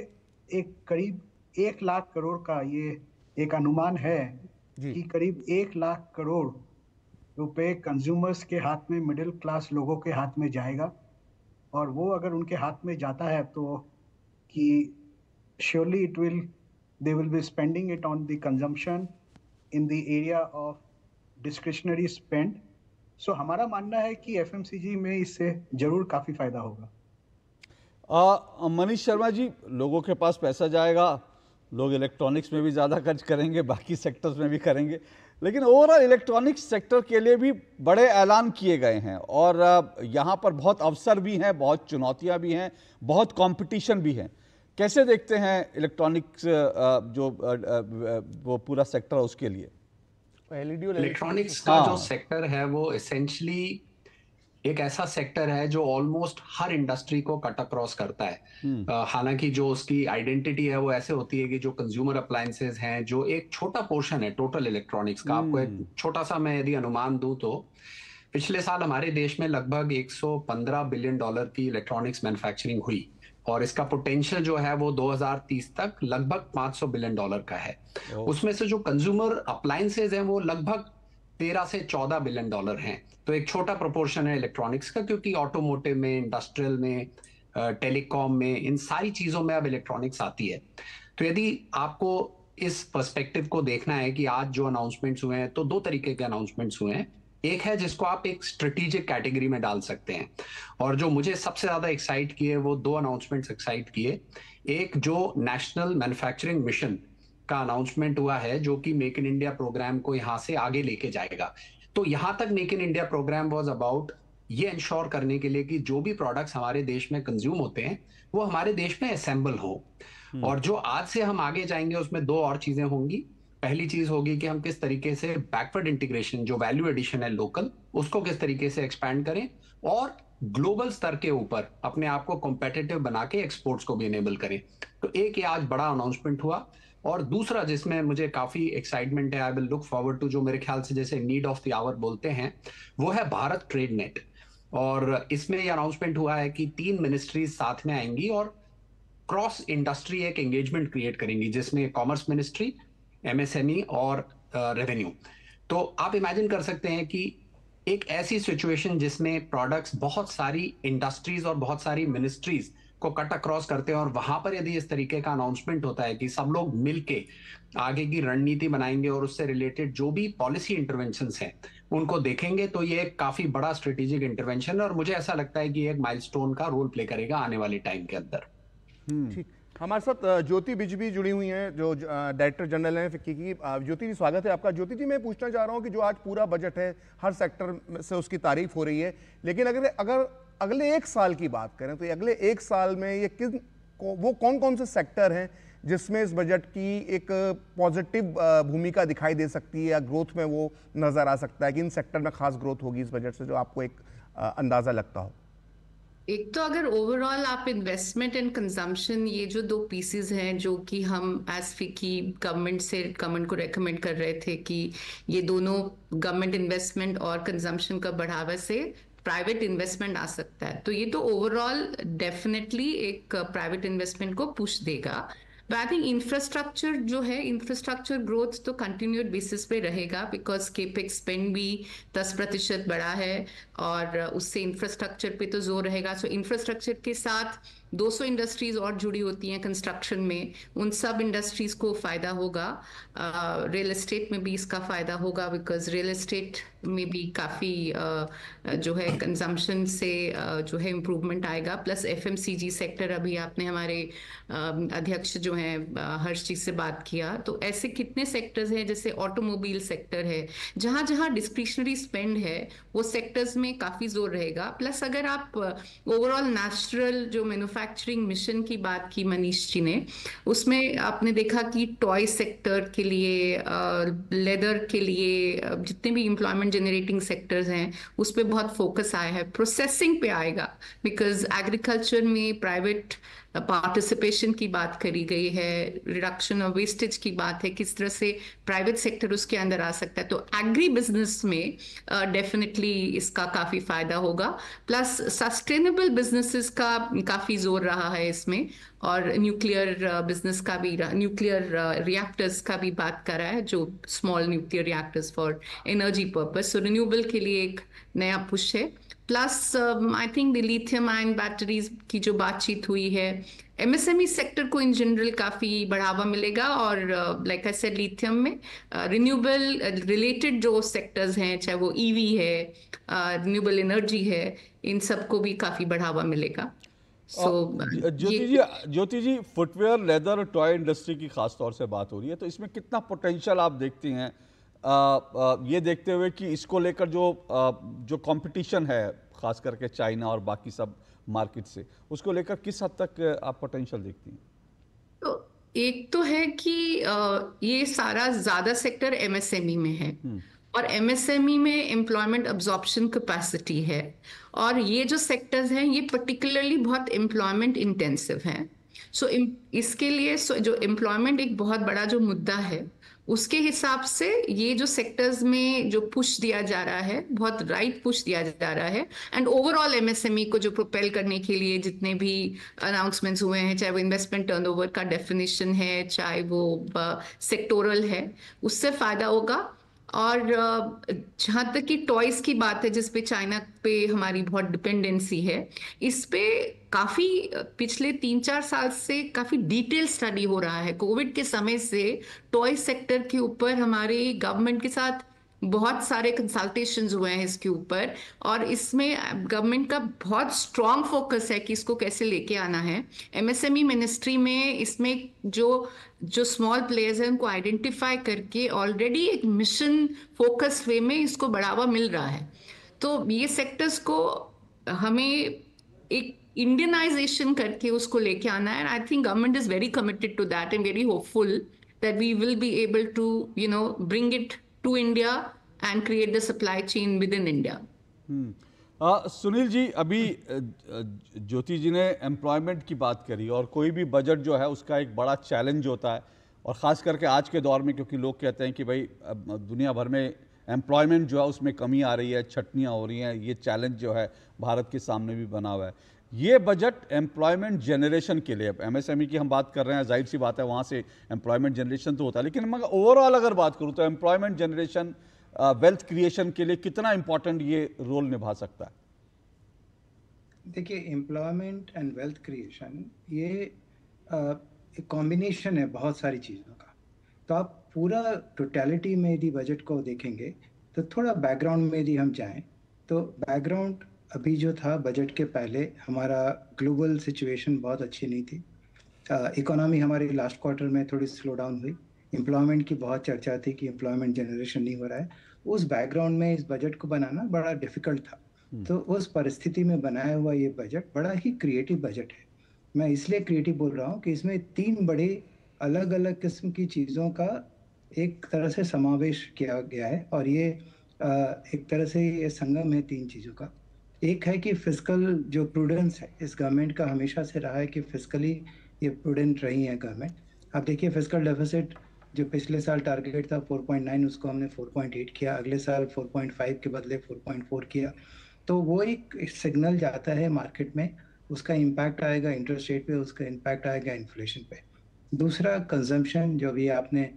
एक करीब 1 लाख करोड़ का ये एक अनुमान है कि करीब 1 लाख करोड़ रुपए कंज्यूमर्स के हाथ में, मिडिल क्लास लोगों के हाथ में जाएगा। और वो अगर उनके हाथ में जाता है तो कि surely they will be spending it on the consumption in the area of discretionary spend. So हमारा मानना है कि FMCG में इससे जरूर काफी फायदा होगा। मनीष शर्मा जी, लोगों के पास पैसा जाएगा, लोग इलेक्ट्रॉनिक्स में भी ज़्यादा खर्च करेंगे, बाकी सेक्टर्स में भी करेंगे, लेकिन ओवरऑल इलेक्ट्रॉनिक्स सेक्टर के लिए भी बड़े ऐलान किए गए हैं और यहाँ पर बहुत अवसर भी हैं, बहुत चुनौतियाँ भी हैं, बहुत कंपटीशन भी हैं। कैसे देखते हैं इलेक्ट्रॉनिक्स जो वो पूरा सेक्टर है उसके लिए? इलेक्ट्रॉनिक्स का जो सेक्टर है वो एसेंशियली एक ऐसा सेक्टर है जो ऑलमोस्ट हर इंडस्ट्री को कट अक्रॉस करता है। हालांकि जो उसकी आइडेंटिटी है वो ऐसे होती है कि जो कंज्यूमर अप्लायंसेस हैं, जो एक छोटा पोर्शन है टोटल इलेक्ट्रॉनिक्स का। आपको एक छोटा सा मैं यदि अनुमान दूं तो पिछले साल हमारे देश में लगभग $115 बिलियन की इलेक्ट्रॉनिक्स मैन्युफैक्चरिंग हुई और इसका पोटेंशियल जो है वो 2030 तक लगभग $500 बिलियन का है। उसमें से जो कंज्यूमर अप्लायंसेज हैं वो लगभग 13 से 14 बिलियन डॉलर हैं। तो एक छोटा प्रोपोर्शन है इलेक्ट्रॉनिक्स का, क्योंकि ऑटोमोटिव में, इंडस्ट्रियल में, टेलीकॉम में, इन सारी चीजों में अब इलेक्ट्रॉनिक्स आती है। तो यदि आपको इस पर्सपेक्टिव को देखना है कि आज जो अनाउंसमेंट्स हुए हैं, तो 2 तरीके के अनाउंसमेंट्स हुए हैं। एक है जिसको आप एक स्ट्रेटेजिक कैटेगरी में डाल सकते हैं, और जो मुझे सबसे ज्यादा एक्साइट किए वो 2 अनाउंसमेंट्स एक्साइट किए। एक जो नेशनल मैन्युफैक्चरिंग मिशन का अनाउंसमेंट हुआ है, जो कि मेक इन इंडिया प्रोग्राम को यहाँ से आगे लेके जाएगा। तो यहाँ तक make in India programme was about ये इंश्योर करने के लिए कि जो भी प्रोडक्ट्स हमारे देश में कंज्यूम होते हैं वो हमारे देश में असेंबल हो। और जो आज से हम आगे जाएंगे उसमें 2 और चीजें होंगी। पहली चीज होगी कि हम किस तरीके से बैकवर्ड इंटीग्रेशन, जो वैल्यू एडिशन है लोकल, उसको किस तरीके से एक्सपैंड करें और ग्लोबल स्तर के ऊपर अपने आप को कॉम्पिटिटिव बना के एक्सपोर्ट्स को भी इनेबल करें। तो एक ये आज बड़ा अनाउंसमेंट हुआ। और दूसरा जिसमें मुझे काफी एक्साइटमेंट है, I will look forward to, जो मेरे ख्याल से जैसे नीड ऑफ द आवर बोलते हैं, वो है भारत ट्रेड नेट। और इसमें ये अनाउंसमेंट हुआ है कि 3 मिनिस्ट्रीज साथ में आएंगी और क्रॉस इंडस्ट्री एक एंगेजमेंट क्रिएट करेंगी, जिसमें कॉमर्स मिनिस्ट्री, एमएसएमई और रेवेन्यू। तो आप इमेजिन कर सकते हैं कि एक ऐसी सिचुएशन जिसमें प्रोडक्ट्स बहुत सारी इंडस्ट्रीज और बहुत सारी मिनिस्ट्रीज को कट अक्रॉस करते हैं, और वहां पर यदि इस तरीके का अनाउंसमेंट होता है कि सब लोग मिलके आगे की रणनीति बनाएंगे और उससे रिलेटेड जो भी पॉलिसी इंटरवेंशंस हैं उनको देखेंगे, तो ये एक काफी बड़ा स्ट्रेटेजिक इंटरवेंशन है और मुझे ऐसा लगता है कि एक माइलस्टोन का रोल प्ले करेगा आने वाले टाइम के अंदर। ठीक, हमारे साथ ज्योति बिज भी जुड़ी हुई हैं, जो डायरेक्टर जनरल हैं फिक्की की। ज्योति जी, स्वागत है आपका। ज्योति जी, मैं पूछना चाह रहा हूं कि जो आज पूरा बजट है, हर सेक्टर से उसकी तारीफ हो रही है, लेकिन अगर अगले 1 साल की बात करें तो अगले 1 साल में ये वो कौन कौन से सेक्टर हैं जिसमें इस बजट की एक पॉजिटिव भूमिका दिखाई दे सकती है या ग्रोथ में वो नजर आ सकता है कि इन सेक्टर में खास ग्रोथ होगी इस बजट से, जो आपको एक अंदाजा लगता हो? एक तो अगर ओवरऑल आप इन्वेस्टमेंट एंड कंजम्पशन, ये जो 2 पीसेस हैं जो कि हम एज फिक्की गवर्नमेंट को रेकमेंड कर रहे थे कि ये दोनों गवर्नमेंट इन्वेस्टमेंट और कंजम्पशन का बढ़ावा से प्राइवेट इन्वेस्टमेंट आ सकता है, तो ये तो ओवरऑल डेफिनेटली एक प्राइवेट इन्वेस्टमेंट को पुश देगा। बट आई थिंक इंफ्रास्ट्रक्चर जो है, इंफ्रास्ट्रक्चर ग्रोथ तो कंटिन्यूड बेसिस पे रहेगा, बिकॉज केपेक्स स्पेंड भी 10% बढ़ा है और उससे इंफ्रास्ट्रक्चर पे तो जोर रहेगा। सो इंफ्रास्ट्रक्चर के साथ 200 इंडस्ट्रीज और जुड़ी होती हैं कंस्ट्रक्शन में, उन सब इंडस्ट्रीज को फायदा होगा। रियल एस्टेट में भी इसका फायदा होगा, बिकॉज रियल एस्टेट में भी काफी जो है कंजम्पशन से जो है इम्प्रूवमेंट आएगा। प्लस एफएमसीजी सेक्टर, अभी आपने हमारे अध्यक्ष जो हैं हर्ष जी से बात किया, तो ऐसे कितने सेक्टर्स हैं, जैसे ऑटोमोबाइल सेक्टर है, जहां जहां डिस्क्रिशनरी स्पेंड है वो सेक्टर्स में काफी जोर रहेगा। प्लस अगर आप ओवरऑल नेचुरल जो मैन्युफैक्चरिंग मिशन की बात की मनीष जी ने, उसमें आपने देखा कि टॉय सेक्टर के लिए, लेदर के लिए, जितने भी एम्प्लॉयमेंट जनरेटिंग सेक्टर्स हैं उस पर बहुत फोकस आया है। प्रोसेसिंग पे आएगा, बिकॉज एग्रीकल्चर में प्राइवेट पार्टिसिपेशन की बात करी गई है, रिडक्शन ऑफ वेस्टेज की बात है, किस तरह से प्राइवेट सेक्टर उसके अंदर आ सकता है। तो एग्री बिजनेस में डेफिनेटली इसका काफी फायदा होगा। प्लस सस्टेनेबल बिजनेसेस का काफी जोर रहा है इसमें, और न्यूक्लियर बिजनेस का भी, न्यूक्लियर रिएक्टर्स का भी बात कर रहा है, जो small nuclear reactors for energy purpose. So renewable के लिए एक नया पुश है। Plus I think the lithium ion batteries की जो बातचीत हुई है, एमएसएमई सेक्टर को इन जनरल काफी बढ़ावा मिलेगा। और लाइक आई सेड, लिथियम में रिन्यूएबल रिलेटेड जो सेक्टर्स हैं, चाहे वो ईवी है, रिन्यूएबल एनर्जी है, इन सबको भी काफी बढ़ावा मिलेगा। ज्योति जी, फुटवेयर, लेदर, टॉय इंडस्ट्री की खास तौर से बात हो रही है, तो इसमें कितना पोटेंशियल आप देखती हैं, ये देखते हुए कि इसको लेकर जो कंपटीशन है खास करके चाइना और बाकी सब मार्केट से, उसको लेकर किस हद तक आप पोटेंशियल देखती हैं? तो एक तो है कि ये सारा ज्यादा सेक्टर एमएसएमई में है, और एमएसएमई में एम्प्लॉयमेंट अब्जॉर्प्शन कैपेसिटी है, और ये जो सेक्टर्स हैं ये पर्टिकुलरली बहुत एम्प्लॉयमेंट इंटेंसिव हैं। सो इसके लिए जो एम्प्लॉयमेंट एक बहुत बड़ा जो मुद्दा है, उसके हिसाब से ये जो सेक्टर्स में जो पुश दिया जा रहा है, बहुत राइट पुश दिया जा रहा है। एंड ओवरऑल एमएसएमई को जो प्रोपेल करने के लिए जितने भी अनाउंसमेंट्स हुए हैं, चाहे वो इन्वेस्टमेंट टर्नओवर का डेफिनेशन है, चाहे वो सेक्टोरल है, उससे फायदा होगा। और जहाँ तक कि टॉयज की बात है, जिस पे चाइना पे हमारी बहुत डिपेंडेंसी है, इस पे काफी पिछले 3-4 साल से काफी डिटेल स्टडी हो रहा है। कोविड के समय से टॉय सेक्टर के ऊपर हमारे गवर्नमेंट के साथ बहुत सारे कंसल्टेशंस हुए हैं इसके ऊपर, और इसमें गवर्नमेंट का बहुत स्ट्रॉन्ग फोकस है कि इसको कैसे लेके आना है। एमएसएमई मिनिस्ट्री में इसमें जो स्मॉल प्लेयर्स हैं उनको आइडेंटिफाई करके ऑलरेडी एक मिशन फोकस वे में इसको बढ़ावा मिल रहा है। तो ये सेक्टर्स को हमें एक इंडियनाइजेशन करके उसको लेके आना है। I think government is very committed to that and very hopeful that we will be able to bring it to India and create the supply chain with in India. Sunil ji, अभी ज्योति जी ने एम्प्लॉयमेंट की बात करी, और कोई भी बजट जो है उसका एक बड़ा चैलेंज होता है, और ख़ास करके आज के दौर में, क्योंकि लोग कहते हैं कि भाई अब दुनिया भर में एम्प्लॉयमेंट जो है उसमें कमी आ रही है, छटनियाँ हो रही हैं, ये चैलेंज जो है भारत के सामने भी बना हुआ है। ये बजट एम्प्लॉयमेंट जनरेशन के लिए, अब एमएसएमई की हम बात कर रहे हैं, जाहिर सी बात है वहाँ से एम्प्लॉयमेंट जनरेशन तो होता है, लेकिन मगर ओवरऑल अगर बात करूँ तो एम्प्लॉयमेंट जनरेशन, वेल्थ क्रिएशन के लिए कितना इंपॉर्टेंट ये रोल निभा सकता है? देखिए, एम्प्लॉयमेंट एंड वेल्थ क्रिएशन ये एक कॉम्बिनेशन है बहुत सारी चीज़ों का। तो आप पूरा टोटलिटी में यदि बजट को देखेंगे तो थोड़ा बैकग्राउंड में यदि हम जाएं तो बैकग्राउंड अभी जो था बजट के पहले, हमारा ग्लोबल सिचुएशन बहुत अच्छी नहीं थी। इकोनॉमी हमारी लास्ट क्वार्टर में थोड़ी स्लो डाउन हुई। एम्प्लॉयमेंट की बहुत चर्चा थी कि एम्प्लॉयमेंट जनरेशन नहीं हो रहा है। उस बैकग्राउंड में इस बजट को बनाना बड़ा डिफिकल्ट था। तो उस परिस्थिति में बनाया हुआ ये बजट बड़ा ही क्रिएटिव बजट है। मैं इसलिए क्रिएटिव बोल रहा हूँ कि इसमें 3 बड़े अलग अलग किस्म की चीज़ों का एक तरह से समावेश किया गया है, और ये एक तरह से ये संगम है 3 चीज़ों का। एक है कि फिस्कल जो प्रूडेंस है इस गवर्नमेंट का हमेशा से रहा है कि फिस्कली ये प्रूडेंट रही है गवर्नमेंट। आप देखिए, फिस्कल डेफिसिट जो पिछले साल टारगेट था 4.9, उसको हमने 4.8 किया, अगले साल 4.5 के बदले 4.4 किया। तो वो एक सिग्नल जाता है मार्केट में, उसका इम्पैक्ट आएगा इंटरेस्ट रेट पे, उसका इम्पैक्ट आएगा इन्फ्लेशन पे। दूसरा कंजम्पशन, जो भी आपने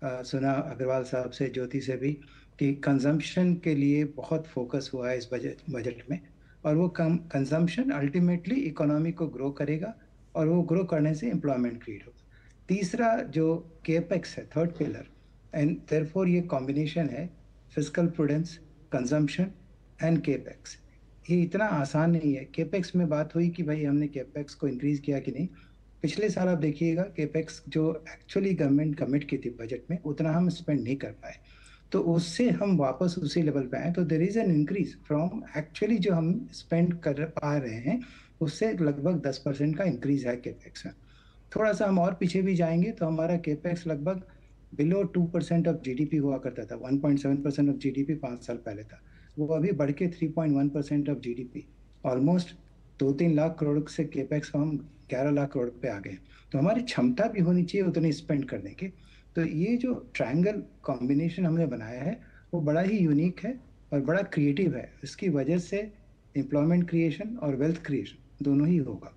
सुना अग्रवाल साहब से, ज्योति से भी, कि कंजम्पशन के लिए बहुत फोकस हुआ है इस बजट में, और वो कंजम्पशन अल्टीमेटली इकोनॉमी को ग्रो करेगा और वो ग्रो करने से एम्प्लॉयमेंट क्रिएट होगा। तीसरा जो केपेक्स है, थर्ड पिलर, एंड देयरफॉर ये कॉम्बिनेशन है fiscal prudence, consumption and capex. ये इतना आसान नहीं है। केपेक्स में बात हुई कि भाई हमने केपेक्स को इंक्रीज किया कि नहीं। पिछले साल आप देखिएगा केपेक्स जो एक्चुअली गवर्नमेंट कमिट की थी बजट में, उतना हम स्पेंड नहीं कर पाए। तो उससे हम वापस उसी लेवल पे आए, तो there is an increase from actually जो हम स्पेंड कर पा रहे हैं उससे लगभग 10% का इंक्रीज है केपेक्स में। थोड़ा सा हम और पीछे भी जाएंगे तो हमारा केपेक्स लगभग बिलो 2% ऑफ जीडीपी हुआ करता था। 1.7% ऑफ जीडीपी 5 साल पहले था, वो अभी बढ़ के 3.1% of GDP, almost 2-3 lakh crore से केपेक्स हम 11 लाख करोड़ पे आ गए। तो हमारी क्षमता भी होनी चाहिए उतनी स्पेंड करने की। तो ये जो ट्रायंगल कॉम्बिनेशन हमने बनाया है वो बड़ा ही यूनिक है और बड़ा क्रिएटिव है। इसकी वजह से एम्प्लॉयमेंट क्रिएशन और वेल्थ क्रिएशन दोनों ही होगा।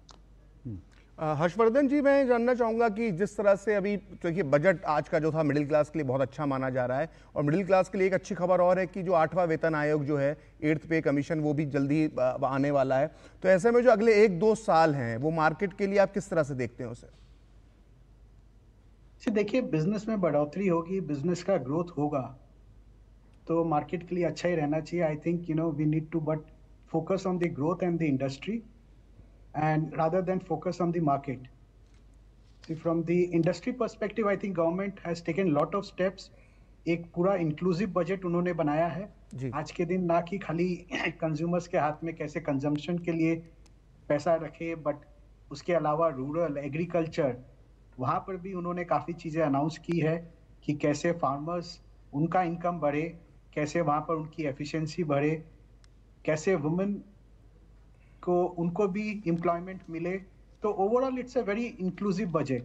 हर्षवर्धन जी, मैं जानना चाहूँगा कि जिस तरह से अभी, क्योंकि बजट आज का जो था मिडिल क्लास के लिए बहुत अच्छा माना जा रहा है, और मिडिल क्लास के लिए एक अच्छी खबर और है कि जो 8वां वेतन आयोग जो है, 8th पे कमीशन, वो भी जल्दी आने वाला है। तो ऐसे में जो अगले 1-2 साल हैं वो मार्केट के लिए आप किस तरह से देखते हैं उसे? देखिए, बिजनेस में बढ़ोतरी होगी, बिजनेस का ग्रोथ होगा तो मार्केट के लिए अच्छा ही रहना चाहिए। I think we need to but focus on the growth and the industry and rather than focus on the market. See, from the industry perspective, I think government has taken lot of steps. एक पूरा inclusive budget उन्होंने बनाया है आज के दिन, ना कि खाली कंज्यूमर्स के हाथ में कैसे कंजम्पशन के लिए पैसा रखे, बट उसके अलावा रूरल एग्रीकल्चर, वहाँ पर भी उन्होंने काफ़ी चीज़ें अनाउंस की है कि कैसे फार्मर्स, उनका इनकम बढ़े, कैसे वहाँ पर उनकी एफिशिएंसी बढ़े, कैसे वुमेन को उनको भी एम्प्लॉयमेंट मिले। तो overall it's a very inclusive budget,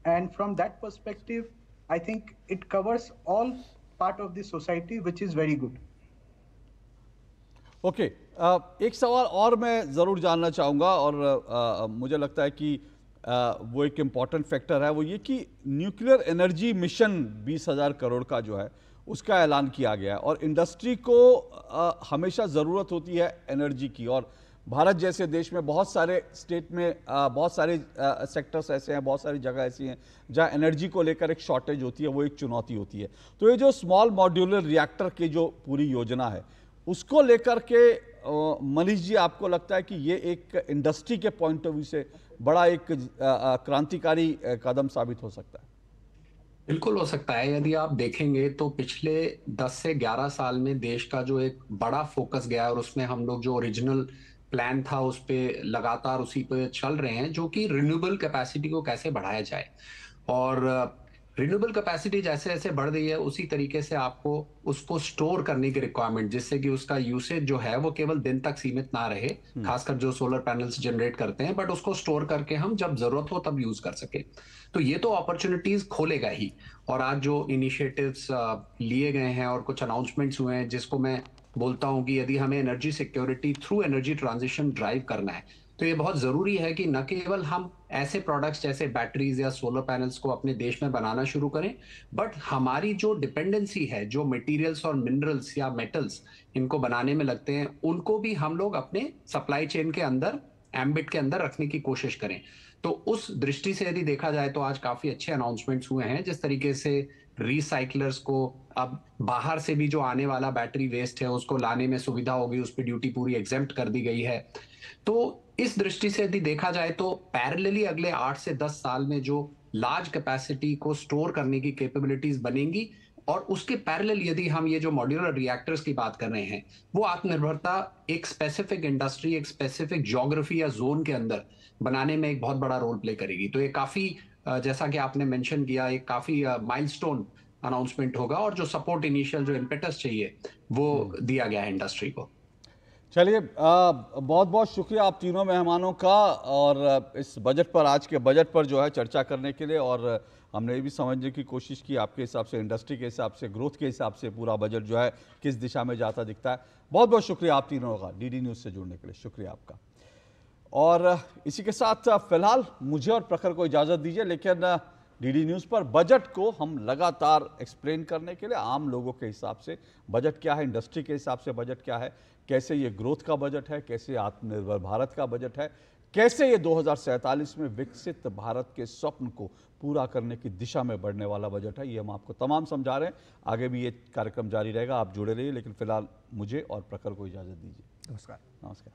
and from that perspective I think it covers all part of the society, which is very good. Okay, एक सवाल और मैं ज़रूर जानना चाहूँगा, और मुझे लगता है कि वो एक इम्पॉर्टेंट फैक्टर है, वो ये कि न्यूक्लियर एनर्जी मिशन 20,000 करोड़ का जो है उसका ऐलान किया गया है, और इंडस्ट्री को हमेशा ज़रूरत होती है एनर्जी की, और भारत जैसे देश में बहुत सारे स्टेट में बहुत सारे सेक्टर्स ऐसे हैं, बहुत सारी जगह ऐसी हैं जहाँ एनर्जी को लेकर एक शॉर्टेज होती है, वो एक चुनौती होती है। तो ये जो स्मॉल मॉड्यूलर रिएक्टर की जो पूरी योजना है उसको लेकर के मनीष जी, आपको लगता है कि ये एक इंडस्ट्री के पॉइंट ऑफ व्यू से बड़ा एक क्रांतिकारी कदम साबित हो सकता है? बिल्कुल हो सकता है। यदि आप देखेंगे तो पिछले 10 से 11 साल में देश का जो एक बड़ा फोकस गया, और उसमें हम लोग जो ओरिजिनल प्लान था उस पे लगातार उसी पे चल रहे हैं, जो कि रिन्यूएबल कैपेसिटी को कैसे बढ़ाया जाए। और रिन्यूएबल कैपेसिटी जैसे जैसे बढ़ रही है उसी तरीके से आपको उसको स्टोर करने की रिक्वायरमेंट, जिससे कि उसका यूसेज जो है वो केवल दिन तक सीमित ना रहे, खासकर जो सोलर पैनल्स जनरेट करते हैं, बट उसको स्टोर करके हम जब जरूरत हो तब यूज कर सके। तो ये तो अपॉर्चुनिटीज खोलेगा ही। और आज जो इनिशिएटिव्स लिए गए हैं और कुछ अनाउंसमेंट्स हुए हैं, जिसको मैं बोलता हूं कि यदि हमें energy security through energy transition drive करना है तो ये बहुत जरूरी है कि न केवल हम ऐसे प्रोडक्ट्स जैसे बैटरीज या सोलर पैनल्स को अपने देश में बनाना शुरू करें, बट हमारी जो डिपेंडेंसी है, जो मटेरियल्स और मिनरल्स या मेटल्स इनको बनाने में लगते हैं, उनको भी हम लोग अपने सप्लाई चेन के अंदर, एम्बिट के अंदर रखने की कोशिश करें। तो उस दृष्टि से यदि देखा जाए तो आज काफी अच्छे अनाउंसमेंट्स हुए हैं, जिस तरीके से रिसाइकलर्स को अब बाहर से भी जो आने वाला बैटरी वेस्ट है उसको लाने में सुविधा होगी, उस पर ड्यूटी पूरी एग्जेम्प्ट कर दी गई है। तो इस दृष्टि से यदि देखा जाए तो पैरेलली अगले 8 से 10 साल में जो लार्ज कैपेसिटी को स्टोर करने की कैपेबिलिटीज बनेंगी, और उसके पैरेलल यदि हम ये जो मॉड्यूलर रिएक्टर्स की बात कर रहे हैं, वो आत्मनिर्भरता एक स्पेसिफिक इंडस्ट्री, एक स्पेसिफिक ज्योग्राफी या जोन के अंदर बनाने में एक बहुत बड़ा रोल प्ले करेगी। तो ये काफी, जैसा कि आपने मेंशन किया, एक काफी माइलस्टोन अनाउंसमेंट होगा, और जो सपोर्ट इनिशियल जो इम्पेटस चाहिए वो दिया गया है इंडस्ट्री को। चलिए, बहुत बहुत शुक्रिया आप तीनों मेहमानों का, और इस बजट पर, आज के बजट पर जो है चर्चा करने के लिए, और हमने ये भी समझने की कोशिश की आपके हिसाब से, इंडस्ट्री के हिसाब से, ग्रोथ के हिसाब से पूरा बजट जो है किस दिशा में जाता दिखता है। बहुत बहुत शुक्रिया आप तीनों का डीडी न्यूज़ से जुड़ने के लिए, शुक्रिया आपका। और इसी के साथ फिलहाल मुझे और प्रखर को इजाज़त दीजिए, लेकिन डीडी न्यूज़ पर बजट को हम लगातार एक्सप्लेन करने के लिए आम लोगों के हिसाब से बजट क्या है, इंडस्ट्री के हिसाब से बजट क्या है, कैसे ये ग्रोथ का बजट है, कैसे आत्मनिर्भर भारत का बजट है, कैसे ये 2047 में विकसित भारत के स्वप्न को पूरा करने की दिशा में बढ़ने वाला बजट है, ये हम आपको तमाम समझा रहे हैं। आगे भी ये कार्यक्रम जारी रहेगा, आप जुड़े रहिए, लेकिन फिलहाल मुझे और प्रखर को इजाज़त दीजिए। नमस्कार। नमस्कार।